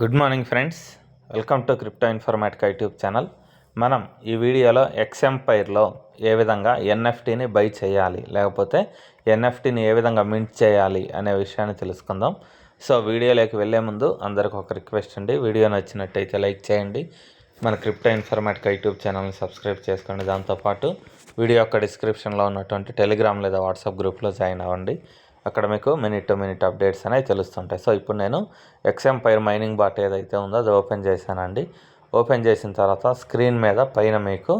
Good morning friends, welcome to crypto informatic YouTube channel. మనం ఈ వీడియోలో ఎక్స్ఎంపైర్లో ఏ విధంగా ఎన్ఎఫ్టీని బై చేయాలి, లేకపోతే ఎన్ఎఫ్టీని ఏ విధంగా మింట్ చేయాలి అనే విషయాన్ని తెలుసుకుందాం. సో వీడియోలోకి వెళ్ళే ముందు అందరికి ఒక రిక్వెస్ట్ అండి, వీడియో నచ్చినట్టయితే లైక్ చేయండి, మన క్రిప్టో ఇన్ఫర్మేటిక్ యూట్యూబ్ ఛానల్ని సబ్స్క్రైబ్ చేసుకోండి. దాంతోపాటు వీడియో యొక్క డిస్క్రిప్షన్లో ఉన్నటువంటి టెలిగ్రామ్ లేదా వాట్సాప్ గ్రూప్లో జాయిన్ అవ్వండి. అక్కడ మీకు మినిట్ టు మినిట్ అప్డేట్స్ అనేవి తెలుస్తుంటాయి. సో ఇప్పుడు నేను ఎక్స్ఎంపైర్ మైనింగ్ బాట్ ఏదైతే ఉందో అది ఓపెన్ చేశానండి. ఓపెన్ చేసిన తర్వాత స్క్రీన్ మీద పైన మీకు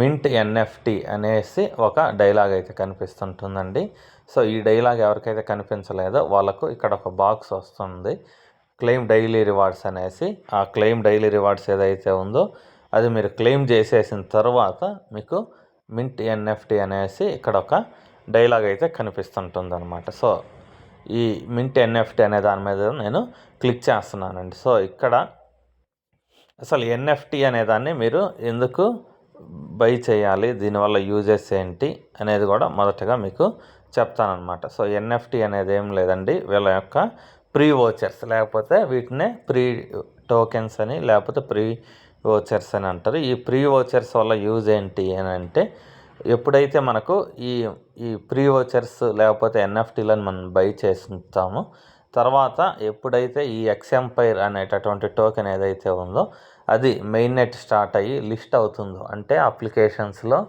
మింట్ ఎన్ఎఫ్టీ అనేసి ఒక డైలాగ్ అయితే కనిపిస్తుంటుందండి. సో ఈ డైలాగ్ ఎవరికైతే కనిపించలేదో వాళ్ళకు ఇక్కడ ఒక బాక్స్ వస్తుంది, క్లెయిమ్ డైలీ రివార్డ్స్ అనేసి. ఆ క్లెయిమ్ డైలీ రివార్డ్స్ ఏదైతే ఉందో అది మీరు క్లెయిమ్ చేసేసిన తర్వాత మీకు మింట్ ఎన్ఎఫ్టీ అనేసి ఇక్కడ ఒక డైలాగ్ అయితే కనిపిస్తుంటుంది అనమాట. సో ఈ మింట్ ఎన్ఎఫ్టీ అనే దాని మీద నేను క్లిక్ చేస్తున్నానండి. సో ఇక్కడ అసలు ఎన్ఎఫ్టీ అనేదాన్ని మీరు ఎందుకు బై చేయాలి, దీనివల్ల యూజెస్ ఏంటి అనేది కూడా మొదటగా మీకు చెప్తానమాట. సో ఎన్ఎఫ్టీ అనేది ఏం లేదండి, వీళ్ళ యొక్క ప్రీ వోచర్స్, లేకపోతే వీటినే ప్రీ టోకెన్స్ అని లేకపోతే ప్రీ వోచర్స్ అని అంటారు. ఈ ప్రీ వోచర్స్ వల్ల యూజ్ ఏంటి అని అంటే, ఎప్పుడైతే మనకు ఈ ఈ ప్రీ వోచర్స్ లేకపోతే ఎన్ఎఫ్టీలను మనం బై చేస్తామో తర్వాత ఎప్పుడైతే ఈ ఎక్స్ఎంపైర్ అనేటటువంటి టోకెన్ ఏదైతే ఉందో అది మెయిన్ నెట్ స్టార్ట్ అయ్యి లిస్ట్ అవుతుందో, అంటే అప్లికేషన్స్లో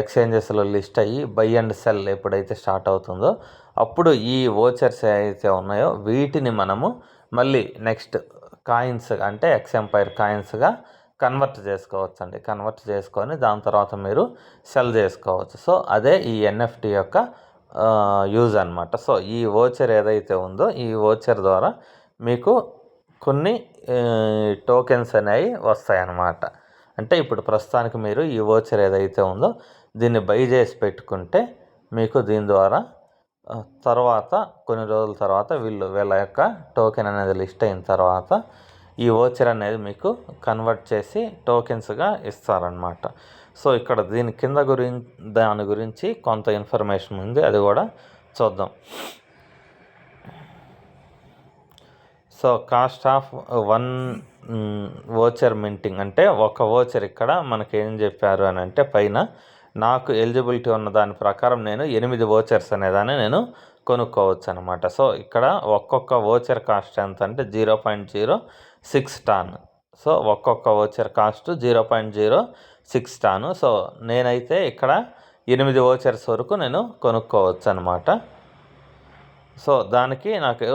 ఎక్స్చేంజెస్లో లిస్ట్ అయ్యి బై అండ్ సెల్ ఎప్పుడైతే స్టార్ట్ అవుతుందో అప్పుడు ఈ వోచర్స్ ఏవైతే ఉన్నాయో వీటిని మనము మళ్ళీ నెక్స్ట్ కాయిన్స్ అంటే ఎక్స్ఎంపైర్ కాయిన్స్గా కన్వర్ట్ చేసుకోవచ్చు అండి. కన్వర్ట్ చేసుకొని దాని తర్వాత మీరు సెల్ చేసుకోవచ్చు. సో అదే ఈ ఎన్ఎఫ్టీ యొక్క యూజ్ అనమాట. సో ఈ వోచర్ ఏదైతే ఉందో ఈ వోచర్ ద్వారా మీకు కొన్ని టోకెన్స్ అనేవి వస్తాయన్నమాట. అంటే ఇప్పుడు ప్రస్తుతానికి మీరు ఈ వోచర్ ఏదైతే ఉందో దీన్ని బై చేసి పెట్టుకుంటే మీకు దీని ద్వారా తర్వాత కొన్ని రోజుల తర్వాత వీళ్ళ యొక్క టోకెన్ అనేది లిస్ట్ అయిన తర్వాత ఈ వోచర్ అనేది మీకు కన్వర్ట్ చేసి టోకెన్స్గా ఇస్తారనమాట. సో ఇక్కడ దీని కింద దాని గురించి కొంత ఇన్ఫర్మేషన్ ఉంది, అది కూడా చూద్దాం. So cost of one voucher minting అంటే ఒక వోచర్ ఇక్కడ మనకి ఏం చెప్పారు అని అంటే, పైన నాకు ఎలిజిబిలిటీ ఉన్న దాని ప్రకారం నేను 8 వోచర్స్ అనేదాన్ని నేను కొనుక్కోవచ్చు అనమాట. సో ఇక్కడ ఒక్కొక్క వోచర్ కాస్ట్ ఎంత అంటే 0.06 టాన్. సో ఒక్కొక్క వోచర్ కాస్ట్ 0.06 టాను. సో నేనైతే ఇక్కడ 8 వోచర్స్ వరకు నేను కొనుక్కోవచ్చు అనమాట. సో దానికి నాకు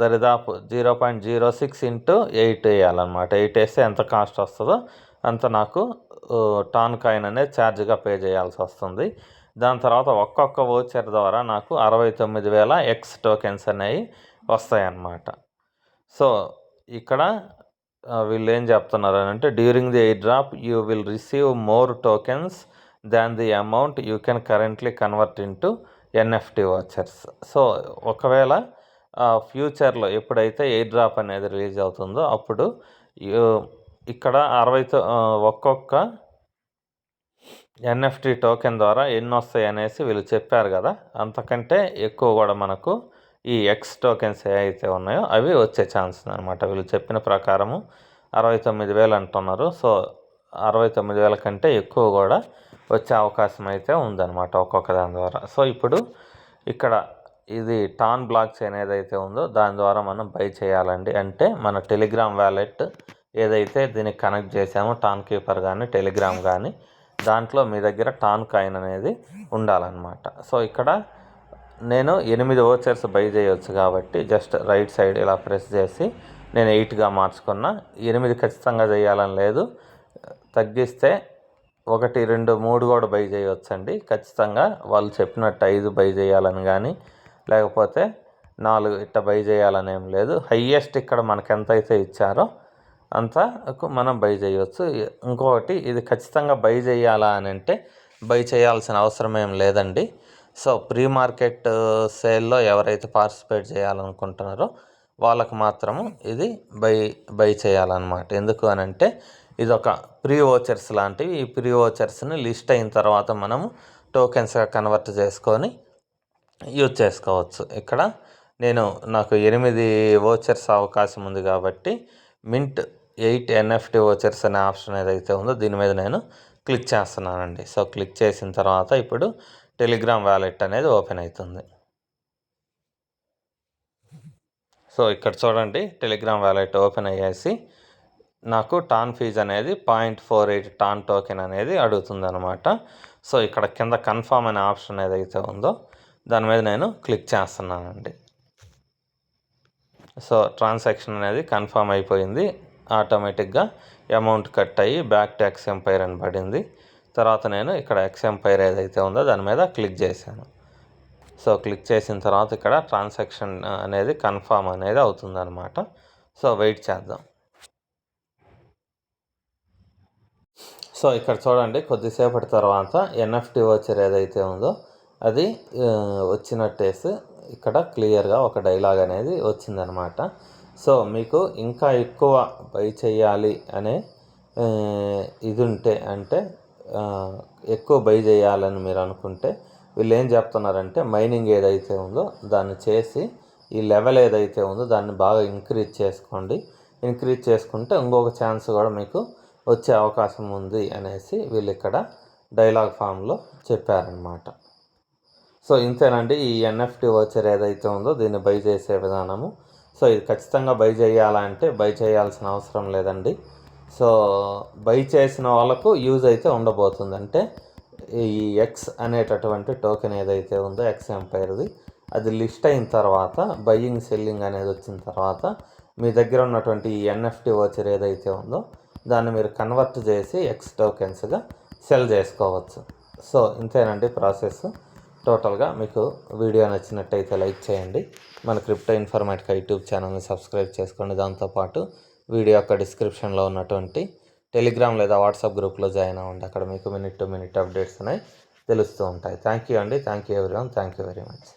దరిదాపు 0.06 ఇంటూ 8 వేయాలన్నమాట. 8 వేస్తే ఎంత కాస్ట్ వస్తుందో అంత నాకు టాన్ కాయిన్ అనేది ఛార్జ్గా పే చేయాల్సి వస్తుంది. దాని తర్వాత ఒక్కొక్క వోచర్ ద్వారా నాకు 69,000 ఎక్స్ టోకెన్స్ అనేవి వస్తాయన్నమాట. సో ఇక్కడ వీళ్ళు ఏం చెప్తున్నారు అని అంటే, during the air drop you will receive more tokens than the amount you can currently convert into NFT watchers. So ఒకవేళ ఫ్యూచర్లో ఎప్పుడైతే ఎయిర్ డ్రాప్ అనేది రిలీజ్ అవుతుందో అప్పుడు ఇక్కడ ఒక్కొక్క ఎన్ఎఫ్టీ టోకెన్ ద్వారా ఎన్ని వస్తాయి అనేసి వీళ్ళు చెప్పారు కదా, అంతకంటే ఎక్కువ కూడా మనకు ఈ ఎక్స్ టోకెన్స్ ఏవైతే ఉన్నాయో అవి వచ్చే ఛాన్స్ అనమాట. వీళ్ళు చెప్పిన ప్రకారము 69,000 అంటున్నారు. సో 69,000 కంటే ఎక్కువ కూడా వచ్చే అవకాశం అయితే ఉందన్నమాట ఒక్కొక్క దాని ద్వారా. సో ఇప్పుడు ఇక్కడ ఇది టాన్ బ్లాక్ చైన్ ఏదైతే ఉందో దాని ద్వారా మనం బై చేయాలండి. అంటే మన టెలిగ్రామ్ వ్యాలెట్ ఏదైతే దీనికి కనెక్ట్ చేసామో, టాన్ కీపర్ కానీ టెలిగ్రామ్ కానీ, దాంట్లో మీ దగ్గర టాన్ కాయిన్ అనేది ఉండాలన్నమాట. సో ఇక్కడ నేను 8 వోచర్స్ బై చేయవచ్చు కాబట్టి జస్ట్ రైట్ సైడ్ ఇలా ప్రెస్ చేసి నేను 8గా మార్చుకున్నా. 8 ఖచ్చితంగా చేయాలని లేదు, తగ్గిస్తే 1, 2, 3 కూడా బై చేయవచ్చండి. ఖచ్చితంగా వాళ్ళు చెప్పినట్టు 5 బై చేయాలని కానీ లేకపోతే 4 ఇట్లా బై చేయాలని ఏం లేదు. హయ్యెస్ట్ ఇక్కడ మనకు ఎంత అయితే ఇచ్చారో అంత మనం బై చేయవచ్చు. ఇంకొకటి, ఇది ఖచ్చితంగా బై చేయాలా అని అంటే బై చేయాల్సిన అవసరం ఏం లేదండి. సో ప్రీ మార్కెట్ సేల్లో ఎవరైతే పార్టిసిపేట్ చేయాలనుకుంటున్నారో వాళ్ళకు మాత్రము ఇది బై చేయాలన్నమాట. ఎందుకు అని అంటే ఇది ఒక ప్రీ వోచర్స్ లాంటివి. ఈ ప్రీ వోచర్స్ని లిస్ట్ అయిన తర్వాత మనము టోకెన్స్గా కన్వర్ట్ చేసుకొని యూజ్ చేసుకోవచ్చు. ఇక్కడ నాకు 8 వోచర్స్ అవకాశం ఉంది కాబట్టి మింట్ 8 ఎన్ఎఫ్టీ వోచర్స్ అనే ఆప్షన్ ఏదైతే ఉందో దీని మీద నేను క్లిక్ చేస్తున్నానండి. సో క్లిక్ చేసిన తర్వాత ఇప్పుడు టెలిగ్రామ్ వ్యాలెట్ అనేది ఓపెన్ అవుతుంది. సో ఇక్కడ చూడండి, టెలిగ్రామ్ వ్యాలెట్ ఓపెన్ అయ్యేసి నాకు టాన్ ఫీజ్ అనేది 0.48 టాన్ టోకెన్ అనేది అడుగుతుంది అనమాట. సో ఇక్కడ కింద కన్ఫర్మ్ అనే ఆప్షన్ ఏదైతే ఉందో దాని మీద నేను క్లిక్ చేస్తున్నానండి. సో ట్రాన్సాక్షన్ అనేది కన్ఫర్మ్ అయిపోయింది. ఆటోమేటిక్గా అమౌంట్ కట్ అయ్యి బ్యాక్ టు ఎక్స్ఎంపైర్ అని పడింది. తర్వాత నేను ఇక్కడ ఎక్స్ఎంపైర్ ఏదైతే ఉందో దాని మీద క్లిక్ చేశాను. సో క్లిక్ చేసిన తర్వాత ఇక్కడ ట్రాన్సాక్షన్ అనేది కన్ఫర్మ్ అనేది అవుతుందన్నమాట. సో వెయిట్ చేద్దాం. సో ఇక్కడ చూడండి, కొద్దిసేపటి తర్వాత ఎన్ఎఫ్టీ వోచర్ ఏదైతే ఉందో అది వచ్చినట్టేసి ఇక్కడ క్లియర్గా ఒక డైలాగ్ అనేది వచ్చిందనమాట. సో మీకు ఇంకా ఎక్కువ బై చేయాలి అనే ఇది ఉంటే, అంటే ఎక్కువ బై చేయాలని మీరు అనుకుంటే వీళ్ళు ఏం చెప్తున్నారంటే మైనింగ్ ఏదైతే ఉందో దాన్ని చేసి ఈ లెవెల్ ఏదైతే ఉందో దాన్ని బాగా ఇంక్రీజ్ చేసుకోండి. ఇంక్రీజ్ చేసుకుంటే ఇంకొక ఛాన్స్ కూడా మీకు వచ్చే అవకాశం ఉంది అనేసి వీళ్ళు ఇక్కడ డైలాగ్ ఫామ్లో చెప్పారనమాట. సో ఇంతేనండి ఈ ఎన్ఎఫ్టీ వోచర్ ఏదైతే ఉందో దీన్ని బై చేసే విధానము. సో ఇది ఖచ్చితంగా బై చేయాలంటే బై చేయాల్సిన అవసరం లేదండి. సో బై చేసిన వాళ్ళకు యూజ్ అయితే ఉండబోతుంది. అంటే ఈ ఎక్స్ అనేటటువంటి టోకెన్ ఏదైతే ఉందో ఎక్స్ఎంపైర్ది అది లిస్ట్ అయిన తర్వాత బయ్యింగ్ సెల్లింగ్ అనేది వచ్చిన తర్వాత మీ దగ్గర ఉన్నటువంటి ఈ ఎన్ఎఫ్టీ వోచర్ ఏదైతే ఉందో దాన్ని మీరు కన్వర్ట్ చేసి ఎక్స్ టోకెన్స్గా సెల్ చేసుకోవచ్చు. సో ఇంతేనండి ప్రాసెస్. టోటల్గా మీకు వీడియో నచ్చినట్టయితే లైక్ చేయండి. మన క్రిప్టో ఇన్ఫర్మేటికా యూట్యూబ్ ఛానల్ని సబ్స్క్రైబ్ చేసుకోండి. దాంతోపాటు వీడియో యొక్క డిస్క్రిప్షన్లో ఉన్నటువంటి టెలిగ్రామ్ లేదా వాట్సాప్ గ్రూప్లో జాయిన్ అవ్వండి. అక్కడ మీకు మినిట్ టు మినిట్ అప్డేట్స్ అనేవి తెలుస్తూ ఉంటాయి. థ్యాంక్ యూ అండి. Thank you everyone. Thank you very much.